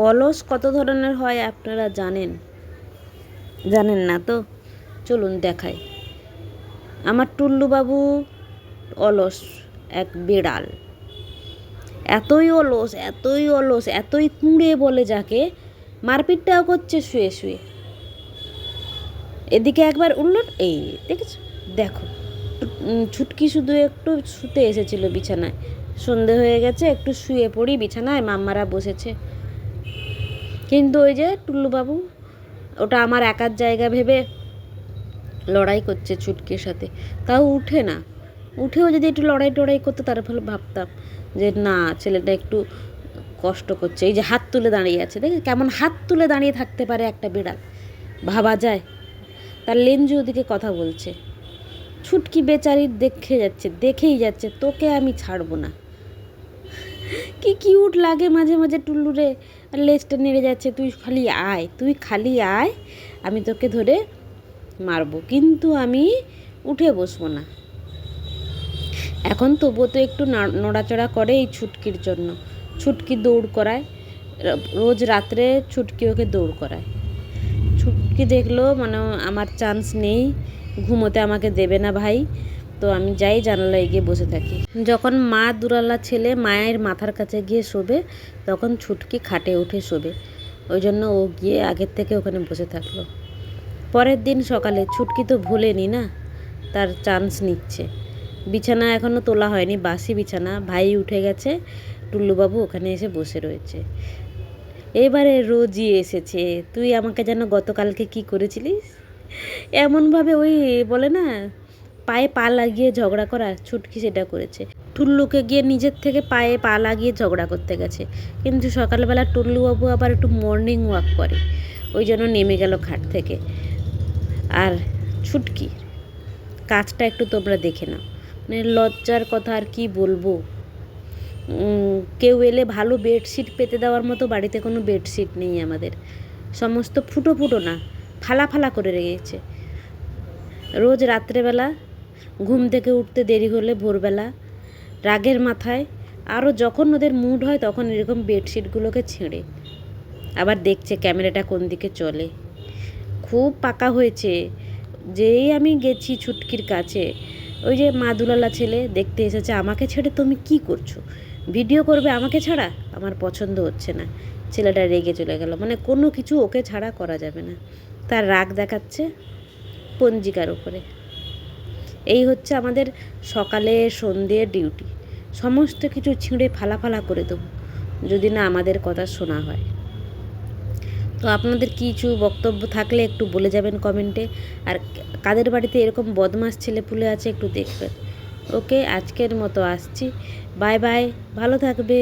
অলস কত ধরনের হয় আপনারা জানেন? জানেন না তো? চলুন দেখাই। আমার টুল্লুবাবু অলস এক বিড়াল। এতই অলস, এতই অলস, এতই কুঁড়ে বলে যাকে, মারপিটটাও করছে শুয়ে শুয়ে। এদিকে একবার উল্লট, এই দেখেছ, দেখো ছুটকি শুধু একটু শুতে এসেছিল বিছানায়, সন্ধে হয়ে গেছে, একটু শুয়ে পড়ি বিছানায়, মাম্মারা বসেছে, কিন্তু ওই যে টুল্লুবাবু ওটা আমার একার জায়গা ভেবে লড়াই করছে ছুটকির সাথে। তাও উঠে না, উঠেও যদি একটু লড়াই টড়াই করতো তার ফলে ভাবতাম যে না, ছেলেটা একটু কষ্ট করছে। এই যে হাত তুলে দাঁড়িয়ে আছে, দেখে কেমন হাত তুলে দাঁড়িয়ে থাকতে পারে একটা বিড়াল, ভাবা যায়। তার লেঞ্জু ওদিকে কথা বলছে, ছুটকি বেচারি দেখেই যাচ্ছে, তোকে আমি ছাড়বো না। কি কিউট লাগে মাঝে মাঝে টুল্লুরে, আর লেজটা নেড়ে যাচ্ছে, তুই খালি আয়, তুই খালি আয়, আমি তোকে ধরে মারবো, কিন্তু আমি উঠে বসবো না। এখন তবুও তো একটু নড়াচড়া করে এই ছুটকির জন্য। ছুটকি দৌড় করায়, রোজ রাত্রে ছুটকি ওকে দৌড় করায়। ছুটকি দেখলো মানে আমার চান্স নেই, ঘুমোতে আমাকে দেবে না ভাই, তো আমি যাই জানালায় গিয়ে বসে থাকি। যখন মা দুরালা ছেলে মায়ের মাথার কাছে গিয়ে শোবে, তখন ছুটকি খাটে উঠে শোবে, ওই জন্য ও গিয়ে আগের থেকে ওখানে বসে থাকলো। পরের দিন সকালে ছুটকি তো ভুলেনি না, তার চান্স নিচ্ছে। বিছানা এখনও তোলা হয়নি, বাসি বিছানা, ভাই উঠে গেছে, টুল্লুবাবু ওখানে এসে বসে রয়েছে। এবারে রোজই এসেছে, তুই আমাকে যেন গতকালকে কি করেছিলিস, এমনভাবে ওই বলে না পায়ে পা লাগিয়ে ঝগড়া করা, ছুটকি সেটা করেছে। টুল্লুকে গিয়ে নিজের থেকে পায়ে পা লাগিয়ে ঝগড়া করতে গেছে, কিন্তু সকালবেলা টুল্লুবাবু আবার একটু মর্নিং ওয়াক করে, ওই জন্য নেমে গেল খাট থেকে। আর ছুটকি কাজটা একটু তোমরা দেখে নাও, মানে লজ্জার কথা আর কি বলবো। কেউ এলে ভালো বেডশিট পেতে দেওয়ার মতো বাড়িতে কোনো বেডশিট নেই আমাদের, সমস্ত ফুটো ফুটো না, ফালা ফালা করে রেখেছে। রোজ রাত্রেবেলা ঘুম থেকে উঠতে দেরি হলে ভোরবেলা রাগের মাথায়, আরও যখন ওদের মুড হয় তখন এরকম বেডশিটগুলোকে ছেড়ে আবার দেখছে ক্যামেরাটা কোন দিকে চলে। খুব পাকা হয়েছে। যেই আমি গেছি ছুটকির কাছে, ওই যে মা দুলালা ছেলে দেখতে এসেছে, আমাকে ছেড়ে তুমি কি করছো, ভিডিও করবে আমাকে ছাড়া, আমার পছন্দ হচ্ছে না। ছেলেটা রেগে চলে গেল, মানে কোনো কিছু ওকে ছাড়া করা যাবে না, তার রাগ দেখাচ্ছে পঞ্জিকার উপরে। এই হচ্ছে আমাদের সকালে সন্ধ্যের ডিউটি, সমস্ত কিছু ছিঁড়ে ফালা ফালা করে দেবো যদি না আমাদের কথা শোনা হয়। তো আপনাদের কিছু বক্তব্য থাকলে একটু বলে যাবেন কমেন্টে, আর কাদের বাড়িতে এরকম বদমাস ছেলেপুলে আছে একটু দেখবেন। ওকে, আজকের মতো আসছি, বাই বাই, ভালো থাকবে।